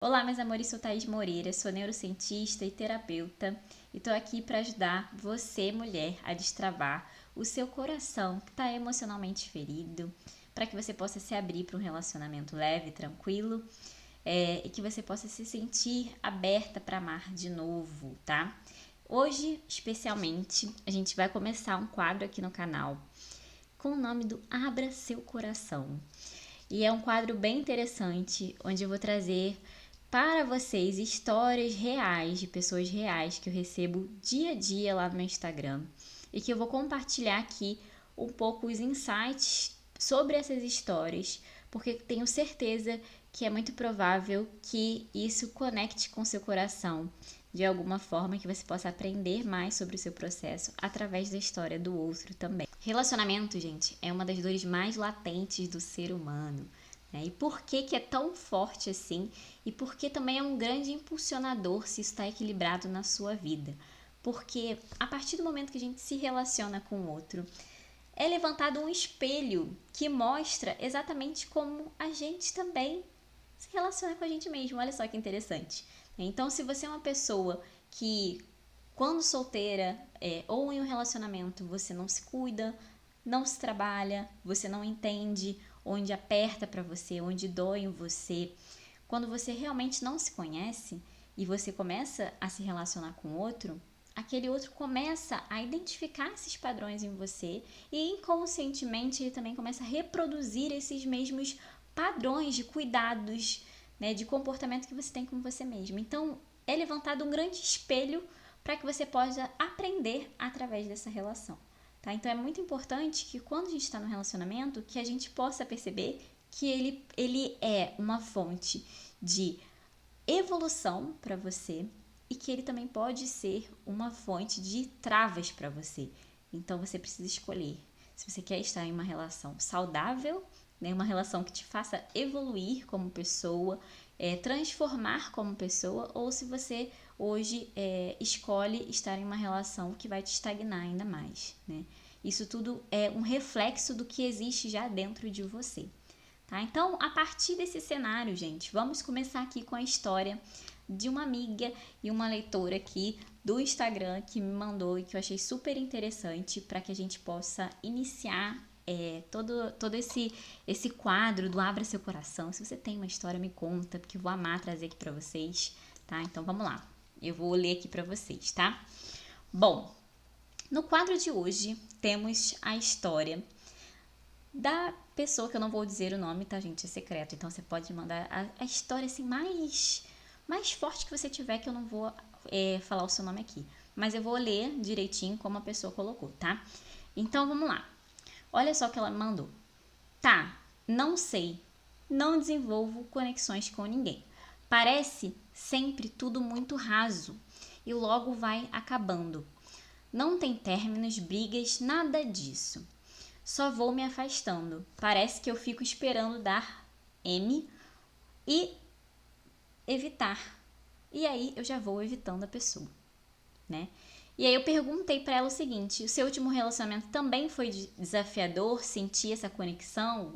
Olá, meus amores, sou Thaís Moreira, sou neurocientista e terapeuta e estou aqui para ajudar você, mulher, a destravar o seu coração que está emocionalmente ferido, para que você possa se abrir para um relacionamento leve, tranquilo e que você possa se sentir aberta para amar de novo, tá? Hoje, especialmente, a gente vai começar um quadro aqui no canal com o nome do Abra Seu Coração. E é um quadro bem interessante, onde eu vou trazer para vocês histórias reais de pessoas reais que eu recebo dia a dia lá no meu Instagram e que eu vou compartilhar aqui um pouco os insights sobre essas histórias, porque tenho certeza que é muito provável que isso conecte com seu coração de alguma forma, que você possa aprender mais sobre o seu processo através da história do outro também. Relacionamento, gente, é uma das dores mais latentes do ser humano. E por que é tão forte assim? E por que também é um grande impulsionador se está equilibrado na sua vida? Porque a partir do momento que a gente se relaciona com o outro, é levantado um espelho que mostra exatamente como a gente também se relaciona com a gente mesmo. Olha só que interessante. Então, se você é uma pessoa que, quando solteira ou em um relacionamento, você não se cuida, não se trabalha, você não entende onde aperta para você, onde dói em você, quando você realmente não se conhece e você começa a se relacionar com outro, aquele outro começa a identificar esses padrões em você e inconscientemente ele também começa a reproduzir esses mesmos padrões de cuidados, né, de comportamento que você tem com você mesmo. Então, é levantado um grande espelho para que você possa aprender através dessa relação. Tá? Então, é muito importante que quando a gente está no relacionamento, que a gente possa perceber que ele é uma fonte de evolução para você e que ele também pode ser uma fonte de travas para você. Então, você precisa escolher se você quer estar em uma relação saudável, né, uma relação que te faça evoluir como pessoa, transformar como pessoa, ou se você hoje escolhe estar em uma relação que vai te estagnar ainda mais, né? Isso tudo é um reflexo do que existe já dentro de você. Tá? Então, a partir desse cenário, gente, vamos começar aqui com a história de uma amiga e uma leitora aqui do Instagram que me mandou e que eu achei super interessante para que a gente possa iniciar todo esse quadro do Abra Seu Coração. Se você tem uma história, me conta, porque eu vou amar trazer aqui para vocês, tá? Então, vamos lá. Eu vou ler aqui para vocês, tá? Bom, no quadro de hoje, temos a história da pessoa, que eu não vou dizer o nome, tá, gente? É secreto. Então, você pode mandar a história, assim, mais forte que você tiver, que eu não vou falar o seu nome aqui. Mas eu vou ler direitinho como a pessoa colocou, tá? Então, vamos lá. Olha só o que ela me mandou. Tá, não sei. Não desenvolvo conexões com ninguém. Parece sempre tudo muito raso e logo vai acabando. Não tem términos, brigas, nada disso. Só vou me afastando. Parece que eu fico esperando dar M e evitar. E aí eu já vou evitando a pessoa, né? E aí eu perguntei para ela o seguinte: o seu último relacionamento também foi desafiador? Sentir essa conexão?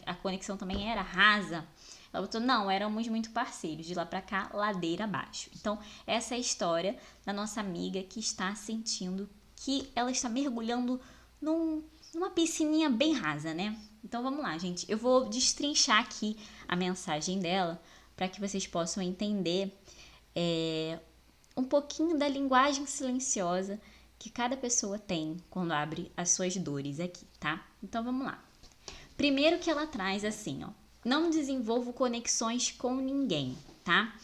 A conexão também era rasa? Ela botou: não, éramos muito parceiros, de lá pra cá, ladeira abaixo. Então, essa é a história da nossa amiga que está sentindo que ela está mergulhando numa piscininha bem rasa, né? Então, vamos lá, gente. Eu vou destrinchar aqui a mensagem dela para que vocês possam entender um pouquinho da linguagem silenciosa que cada pessoa tem quando abre as suas dores aqui, tá? Então vamos lá. Primeiro que ela traz assim, ó: não desenvolvo conexões com ninguém, tá?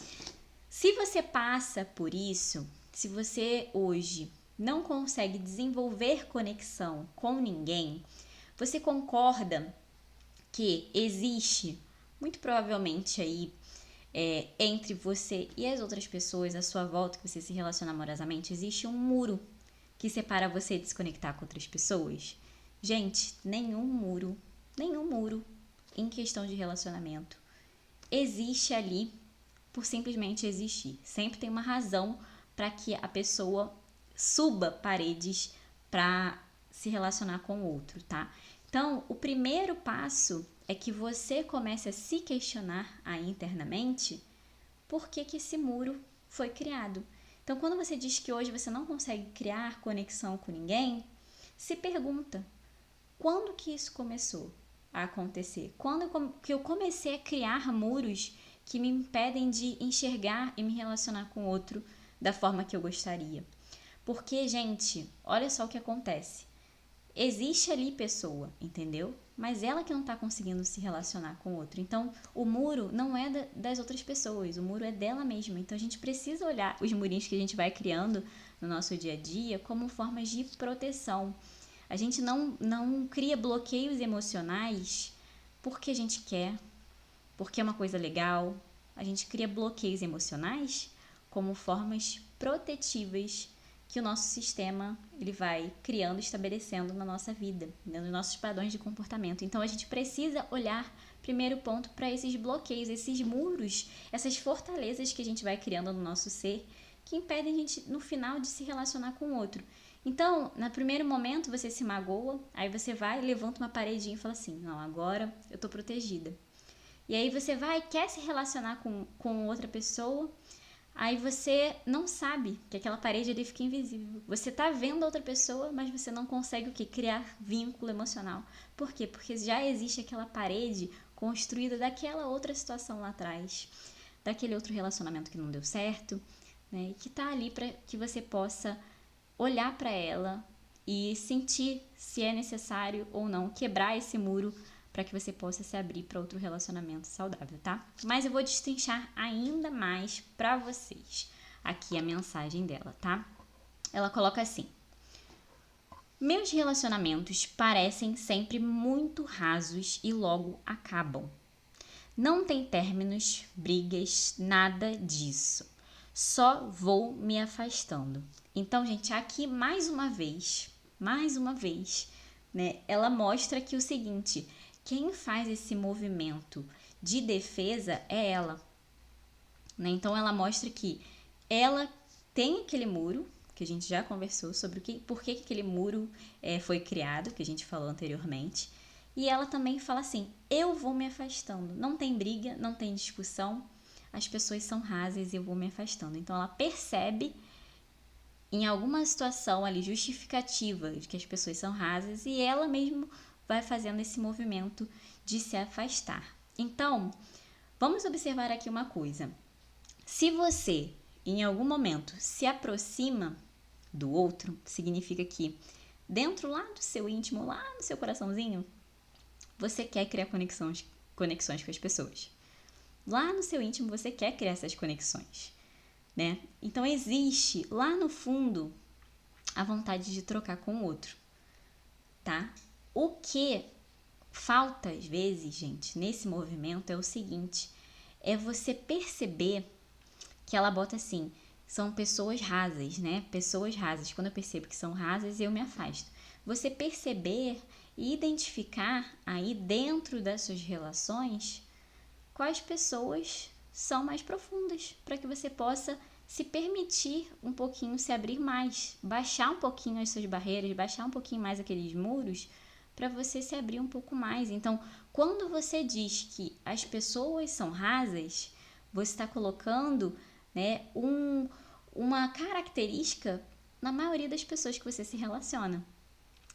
Se você passa por isso, se você hoje não consegue desenvolver conexão com ninguém, você concorda que existe, muito provavelmente aí, entre você e as outras pessoas à sua volta, que você se relaciona amorosamente, existe um muro que separa você de se conectar com outras pessoas? Gente, nenhum muro em questão de relacionamento existe ali por simplesmente existir. Sempre tem uma razão para que a pessoa suba paredes para se relacionar com o outro, tá? Então, o primeiro passo é que você comece a se questionar aí internamente por que que esse muro foi criado. Então, quando você diz que hoje você não consegue criar conexão com ninguém, se pergunta, quando que isso começou a acontecer? Quando que eu comecei a criar muros que me impedem de enxergar e me relacionar com o outro da forma que eu gostaria? Porque, gente, olha só o que acontece. Existe ali pessoa, entendeu? Mas ela que não está conseguindo se relacionar com o outro. Então, o muro não é das outras pessoas, o muro é dela mesma. Então, a gente precisa olhar os murinhos que a gente vai criando no nosso dia a dia como formas de proteção. A gente não cria bloqueios emocionais porque a gente quer, porque é uma coisa legal. A gente cria bloqueios emocionais como formas protetivas que o nosso sistema ele vai criando, estabelecendo na nossa vida, nos nossos padrões de comportamento. Então a gente precisa olhar, primeiro ponto, para esses bloqueios, esses muros, essas fortalezas que a gente vai criando no nosso ser, que impedem a gente, no final, de se relacionar com o outro. Então, no primeiro momento, você se magoa, aí você vai, levanta uma paredinha e fala assim, não, agora eu tô protegida. E aí você vai, quer se relacionar com outra pessoa, aí você não sabe que aquela parede ali fica invisível. Você tá vendo a outra pessoa, mas você não consegue o quê? Criar vínculo emocional. Por quê? Porque já existe aquela parede construída daquela outra situação lá atrás, daquele outro relacionamento que não deu certo, né? E que tá ali para que você possa olhar para ela e sentir se é necessário ou não quebrar esse muro para que você possa se abrir para outro relacionamento saudável, tá? Mas eu vou destrinchar ainda mais para vocês aqui a mensagem dela, tá? Ela coloca assim: meus relacionamentos parecem sempre muito rasos e logo acabam. Não tem términos, brigas, nada disso. Só vou me afastando. Então, gente, aqui mais uma vez, né, ela mostra que o seguinte, quem faz esse movimento de defesa é ela, né? Então ela mostra que ela tem aquele muro, que a gente já conversou sobre por que aquele muro foi criado, que a gente falou anteriormente. E ela também fala assim, eu vou me afastando. Não tem briga, não tem discussão, as pessoas são rasas e eu vou me afastando. Então ela percebe em alguma situação ali justificativa de que as pessoas são rasas e ela mesmo vai fazendo esse movimento de se afastar. Então, vamos observar aqui uma coisa. Se você, em algum momento, se aproxima do outro, significa que dentro lá do seu íntimo, lá no seu coraçãozinho, você quer criar conexões com as pessoas. Lá no seu íntimo você quer criar essas conexões, né? Então existe lá no fundo a vontade de trocar com o outro, tá? O que falta às vezes, gente, nesse movimento é o seguinte, é você perceber que ela bota assim, são pessoas rasas, né? Pessoas rasas. Quando eu percebo que são rasas, eu me afasto. Você perceber e identificar aí dentro das suas relações quais pessoas são mais profundas, para que você possa se permitir um pouquinho se abrir mais, baixar um pouquinho as suas barreiras, baixar um pouquinho mais aqueles muros, para você se abrir um pouco mais. Então, quando você diz que as pessoas são rasas, você está colocando, né, uma característica na maioria das pessoas que você se relaciona.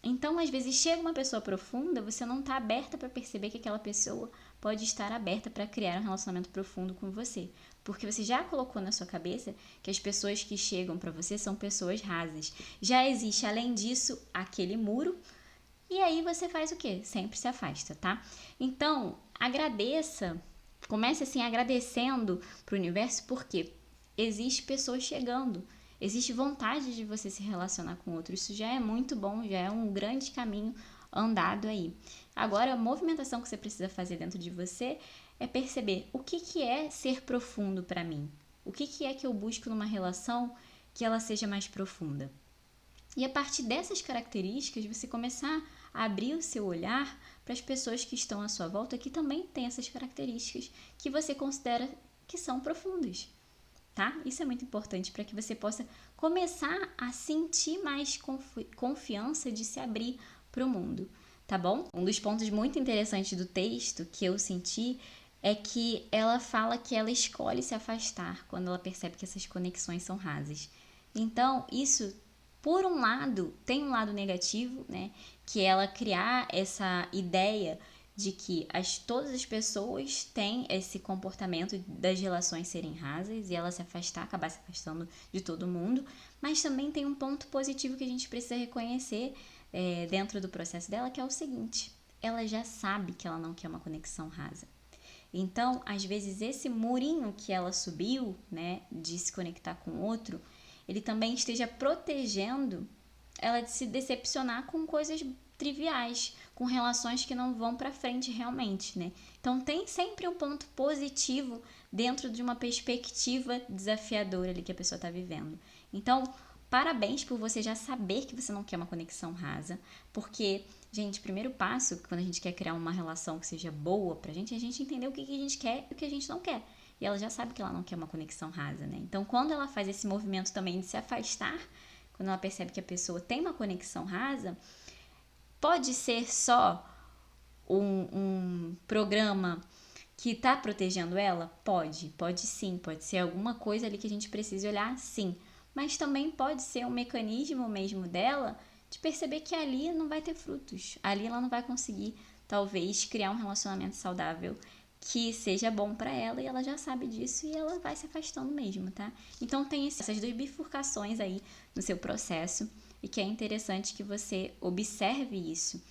Então, às vezes, chega uma pessoa profunda, você não está aberta para perceber que aquela pessoa pode estar aberta para criar um relacionamento profundo com você. Porque você já colocou na sua cabeça que as pessoas que chegam para você são pessoas rasas. Já existe, além disso, aquele muro. E aí você faz o quê? Sempre se afasta, tá? Então, agradeça. Comece assim agradecendo para o universo, porque existe pessoas chegando. Existe vontade de você se relacionar com outro. Isso já é muito bom, já é um grande caminho andado aí. Agora, a movimentação que você precisa fazer dentro de você é perceber o que é ser profundo para mim. O que é que eu busco numa relação que ela seja mais profunda. E a partir dessas características, você começar a abrir o seu olhar para as pessoas que estão à sua volta que também têm essas características que você considera que são profundas. Tá? Isso é muito importante para que você possa começar a sentir mais confiança de se abrir para o mundo, tá bom? Um dos pontos muito interessantes do texto que eu senti é que ela fala que ela escolhe se afastar quando ela percebe que essas conexões são rasas. Então, isso, por um lado, tem um lado negativo, né? Que é ela criar essa ideia de que todas as pessoas têm esse comportamento das relações serem rasas e ela se afastar, acabar se afastando de todo mundo. Mas também tem um ponto positivo que a gente precisa reconhecer dentro do processo dela, que é o seguinte: ela já sabe que ela não quer uma conexão rasa. Então, às vezes, esse murinho que ela subiu, né, de se conectar com outro, ele também esteja protegendo ela de se decepcionar com coisas triviais, com relações que não vão para frente realmente, né? Então, tem sempre um ponto positivo dentro de uma perspectiva desafiadora ali que a pessoa está vivendo. Então, parabéns por você já saber que você não quer uma conexão rasa, porque, gente, o primeiro passo, quando a gente quer criar uma relação que seja boa pra gente, é a gente entender o que a gente quer e o que a gente não quer. E ela já sabe que ela não quer uma conexão rasa, né? Então, quando ela faz esse movimento também de se afastar, quando ela percebe que a pessoa tem uma conexão rasa, pode ser só um programa que está protegendo ela? Pode sim, pode ser alguma coisa ali que a gente precise olhar, sim. Mas também pode ser um mecanismo mesmo dela de perceber que ali não vai ter frutos. Ali ela não vai conseguir, talvez, criar um relacionamento saudável que seja bom para ela e ela já sabe disso e ela vai se afastando mesmo, tá? Então tem essas duas bifurcações aí no seu processo e que é interessante que você observe isso,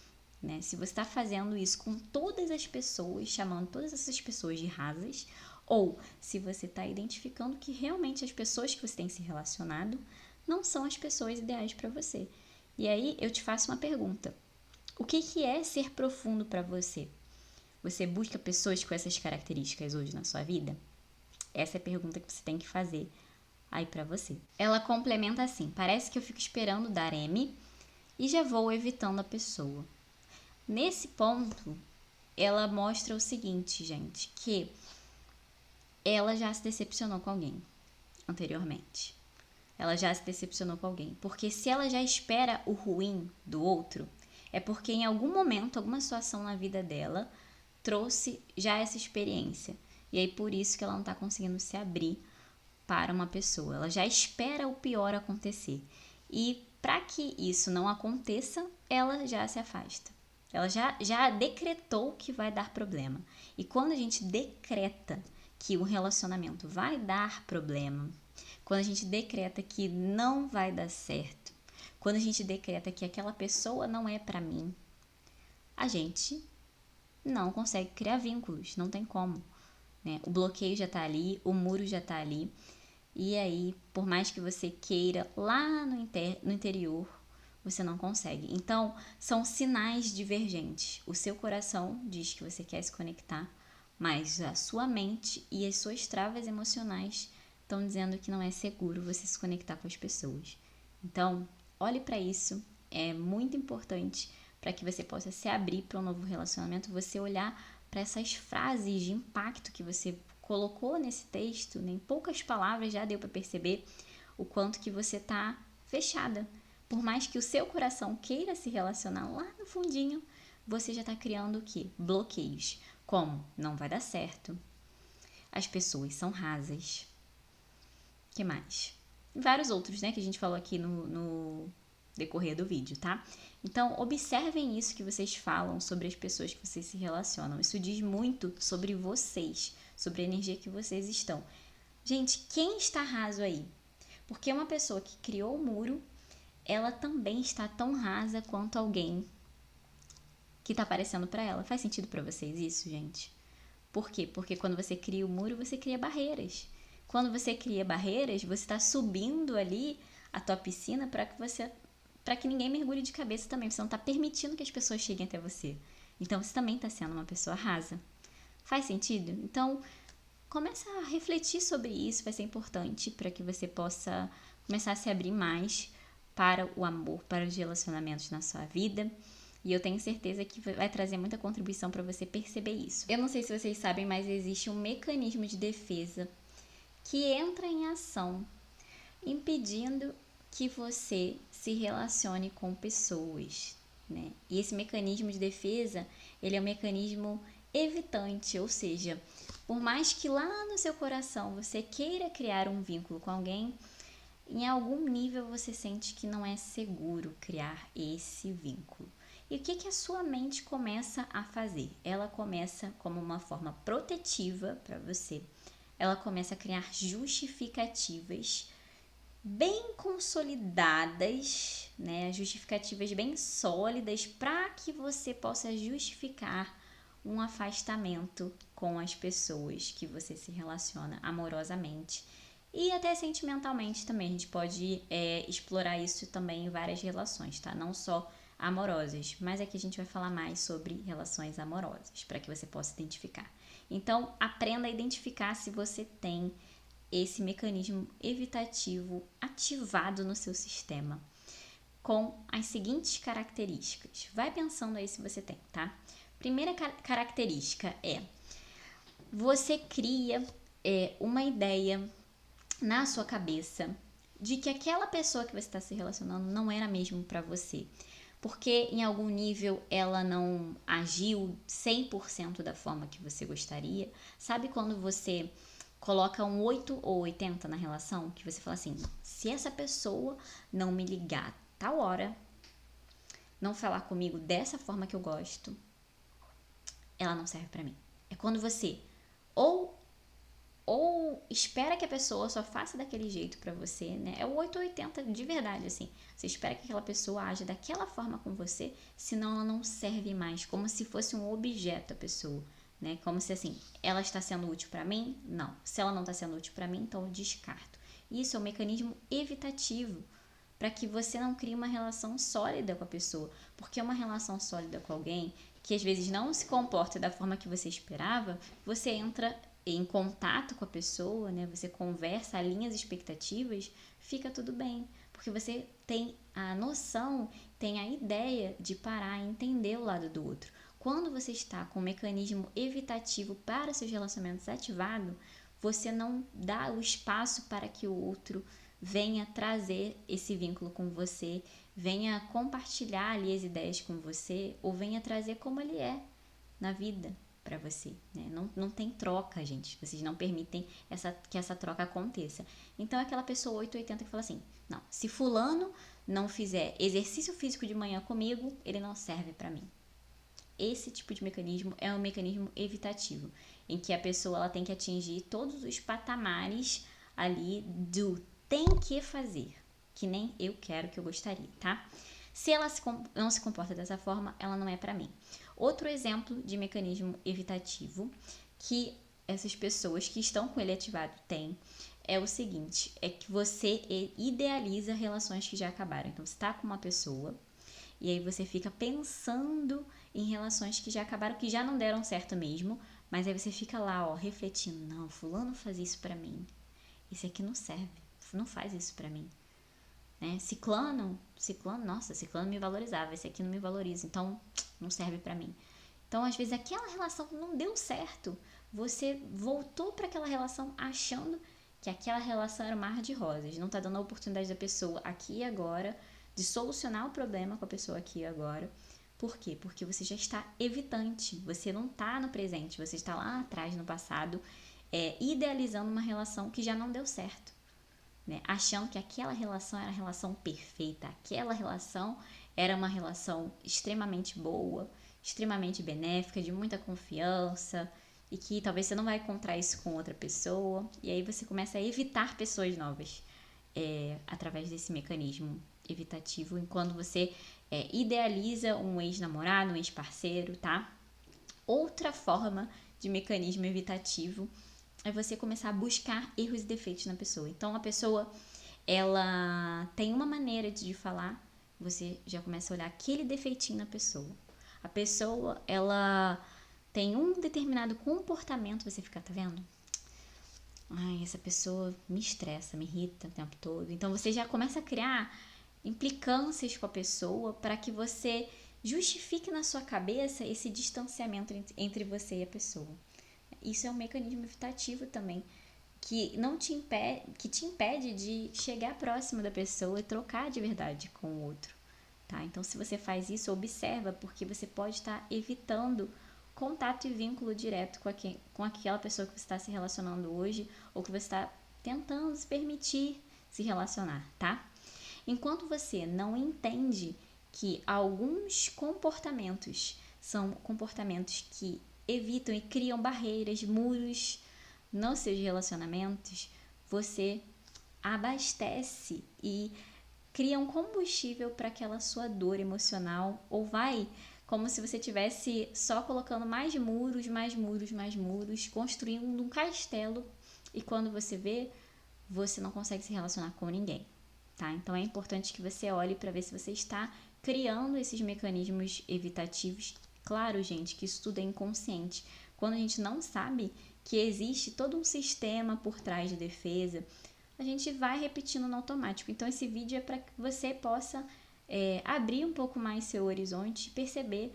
né? Se você está fazendo isso com todas as pessoas, chamando todas essas pessoas de rasas, ou se você está identificando que realmente as pessoas que você tem se relacionado não são as pessoas ideais para você. E aí eu te faço uma pergunta: o que é ser profundo para você? Você busca pessoas com essas características hoje na sua vida? Essa é a pergunta que você tem que fazer aí para você. Ela complementa assim: parece que eu fico esperando dar M e já vou evitando a pessoa. Nesse ponto, ela mostra o seguinte, gente, que ela já se decepcionou com alguém anteriormente. Ela já se decepcionou com alguém. Porque se ela já espera o ruim do outro, é porque em algum momento, alguma situação na vida dela trouxe já essa experiência. E aí por isso que ela não está conseguindo se abrir para uma pessoa. Ela já espera o pior acontecer. E para que isso não aconteça, ela já se afasta. Ela já decretou que vai dar problema. E quando a gente decreta que o relacionamento vai dar problema, quando a gente decreta que não vai dar certo, quando a gente decreta que aquela pessoa não é para mim, a gente não consegue criar vínculos, não tem como, né? O bloqueio já tá ali, o muro já tá ali, e aí, por mais que você queira lá no interior, você não consegue. Então, são sinais divergentes. O seu coração diz que você quer se conectar, mas a sua mente e as suas travas emocionais estão dizendo que não é seguro você se conectar com as pessoas. Então, olhe para isso. É muito importante para que você possa se abrir para um novo relacionamento, você olhar para essas frases de impacto que você colocou nesse texto, né? Em poucas palavras já deu para perceber o quanto que você tá fechada. Por mais que o seu coração queira se relacionar lá no fundinho, você já está criando o quê? Bloqueios. Como? Não vai dar certo. As pessoas são rasas. Que mais? E vários outros, né, que a gente falou aqui no decorrer do vídeo, tá? Então, observem isso que vocês falam sobre as pessoas que vocês se relacionam. Isso diz muito sobre vocês, sobre a energia que vocês estão. Gente, quem está raso aí? Porque uma pessoa que criou o muro, ela também está tão rasa quanto alguém que está aparecendo para ela. Faz sentido para vocês isso, gente? Por quê? Porque quando você cria o muro, você cria barreiras. Quando você cria barreiras, você está subindo ali a tua piscina para que ninguém mergulhe de cabeça também. Você não está permitindo que as pessoas cheguem até você. Então você também está sendo uma pessoa rasa. Faz sentido? Então começa a refletir sobre isso, vai ser importante para que você possa começar a se abrir mais para o amor, para os relacionamentos na sua vida. E eu tenho certeza que vai trazer muita contribuição para você perceber isso. Eu não sei se vocês sabem, mas existe um mecanismo de defesa que entra em ação, impedindo que você se relacione com pessoas, né? E esse mecanismo de defesa, ele é um mecanismo evitante, ou seja, Por mais que lá no seu coração você queira criar um vínculo com alguém, em algum nível você sente que não é seguro criar esse vínculo. E o que a sua mente começa a fazer? Ela começa como uma forma protetiva para você. Ela começa a criar justificativas bem consolidadas, né? Justificativas bem sólidas para que você possa justificar um afastamento com as pessoas que você se relaciona amorosamente e até sentimentalmente também. A gente pode explorar isso também em várias relações, tá? Não só amorosas, mas aqui a gente vai falar mais sobre relações amorosas, para que você possa identificar. Então, aprenda a identificar se você tem esse mecanismo evitativo ativado no seu sistema com as seguintes características. Vai pensando aí se você tem, tá? Primeira característica é: você cria uma ideia na sua cabeça de que aquela pessoa que você está se relacionando não era mesmo para você, porque em algum nível ela não agiu 100% da forma que você gostaria. Sabe quando você coloca um 8 ou 80 na relação, que você fala assim: se essa pessoa não me ligar tal hora, não falar comigo dessa forma que eu gosto, ela não serve pra mim. É quando você ou espera que a pessoa só faça daquele jeito pra você, né? É o 880 de verdade, assim. Você espera que aquela pessoa age daquela forma com você, senão ela não serve mais, como se fosse um objeto a pessoa, né? Como se assim, ela está sendo útil pra mim? Não. Se ela não está sendo útil pra mim, então eu descarto. Isso é um mecanismo evitativo para que você não crie uma relação sólida com a pessoa, porque uma relação sólida com alguém que às vezes não se comporta da forma que você esperava, você entra em contato com a pessoa, né? Você conversa, alinha as expectativas, fica tudo bem, porque você tem a noção, tem a ideia de parar e entender o lado do outro. Quando você está com um mecanismo evitativo para seus relacionamentos ativado, você não dá o espaço para que o outro venha trazer esse vínculo com você, venha compartilhar ali as ideias com você, ou venha trazer como ele é na vida para você, né? Não tem troca, gente. Vocês não permitem que essa troca aconteça. Então é aquela pessoa 880 que fala assim: não, se fulano não fizer exercício físico de manhã comigo, ele não serve para mim. Esse tipo de mecanismo é um mecanismo evitativo, em que a pessoa ela tem que atingir todos os patamares ali do tem que fazer, que nem eu quero, que eu gostaria, tá? Se ela não se comporta dessa forma, ela não é para mim. Outro exemplo de mecanismo evitativo que essas pessoas que estão com ele ativado têm é o seguinte: é que você idealiza relações que já acabaram. Então, você está com uma pessoa e aí você fica pensando em relações que já acabaram, que já não deram certo mesmo, mas aí você fica lá, ó, refletindo: não, fulano faz isso pra mim, esse aqui não serve, não faz isso pra mim, né? Ciclano, nossa, ciclano me valorizava, esse aqui não me valoriza, então não serve pra mim. Então, às vezes, aquela relação não deu certo, você voltou para aquela relação achando que aquela relação era um mar de rosas, não tá dando a oportunidade da pessoa aqui e agora de solucionar o problema com a pessoa aqui e agora. Por quê? Porque você já está evitante, você não está no presente, você está lá atrás, no passado, idealizando uma relação que já não deu certo, né? Achando que aquela relação era a relação perfeita, aquela relação era uma relação extremamente boa, extremamente benéfica, de muita confiança, e que talvez você não vai encontrar isso com outra pessoa, e aí você começa a evitar pessoas novas através desse mecanismo evitativo, enquanto você idealiza um ex-namorado, um ex-parceiro, tá? Outra forma de mecanismo evitativo é você começar a buscar erros e defeitos na pessoa. Então, a pessoa, ela tem uma maneira de falar, você já começa a olhar aquele defeitinho na pessoa. A pessoa, ela tem um determinado comportamento, você fica, tá vendo? Ai, essa pessoa me estressa, me irrita o tempo todo. Então você já começa a criar implicâncias com a pessoa para que você justifique na sua cabeça esse distanciamento entre você e a pessoa. Isso é um mecanismo evitativo também, que não te impede, que te impede de chegar próximo da pessoa e trocar de verdade com o outro, tá? Então, se você faz isso, observa, porque você pode estar evitando contato e vínculo direto com aquela pessoa que você está se relacionando hoje ou que você está tentando se permitir se relacionar, tá? Enquanto você não entende que alguns comportamentos são comportamentos que evitam e criam barreiras, muros nos seus relacionamentos, você abastece e cria um combustível para aquela sua dor emocional, ou vai como se você tivesse só colocando mais muros, mais muros, mais muros, construindo um castelo, e quando você vê, você não consegue se relacionar com ninguém, tá? Então é importante que você olhe para ver se você está criando esses mecanismos evitativos. Claro, gente, que isso tudo é inconsciente. Quando a gente não sabe que existe todo um sistema por trás de defesa, a gente vai repetindo no automático. Então esse vídeo é para que você possa abrir um pouco mais seu horizonte, perceber,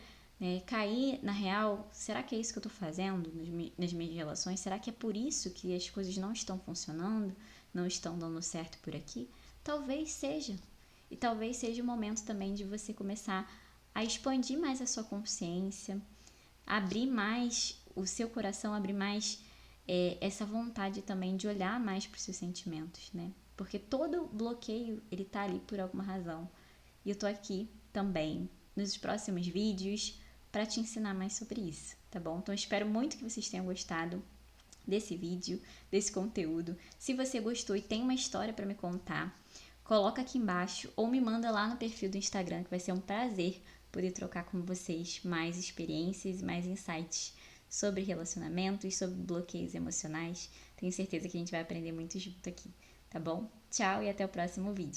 cair na real, será que é isso que eu estou fazendo nas minhas relações? Será que é por isso que as coisas não estão funcionando, não estão dando certo por aqui? Talvez seja. E talvez seja o momento também de você começar a expandir mais a sua consciência, abrir mais o seu coração, abrir mais essa vontade também de olhar mais para os seus sentimentos, né? Porque todo bloqueio, ele tá ali por alguma razão. E eu tô aqui também nos próximos vídeos para te ensinar mais sobre isso, tá bom? Então eu espero muito que vocês tenham gostado desse vídeo, desse conteúdo. Se você gostou e tem uma história para me contar, coloca aqui embaixo ou me manda lá no perfil do Instagram, que vai ser um prazer poder trocar com vocês mais experiências e mais insights sobre relacionamentos, sobre bloqueios emocionais. Tenho certeza que a gente vai aprender muito junto aqui, tá bom? Tchau e até o próximo vídeo.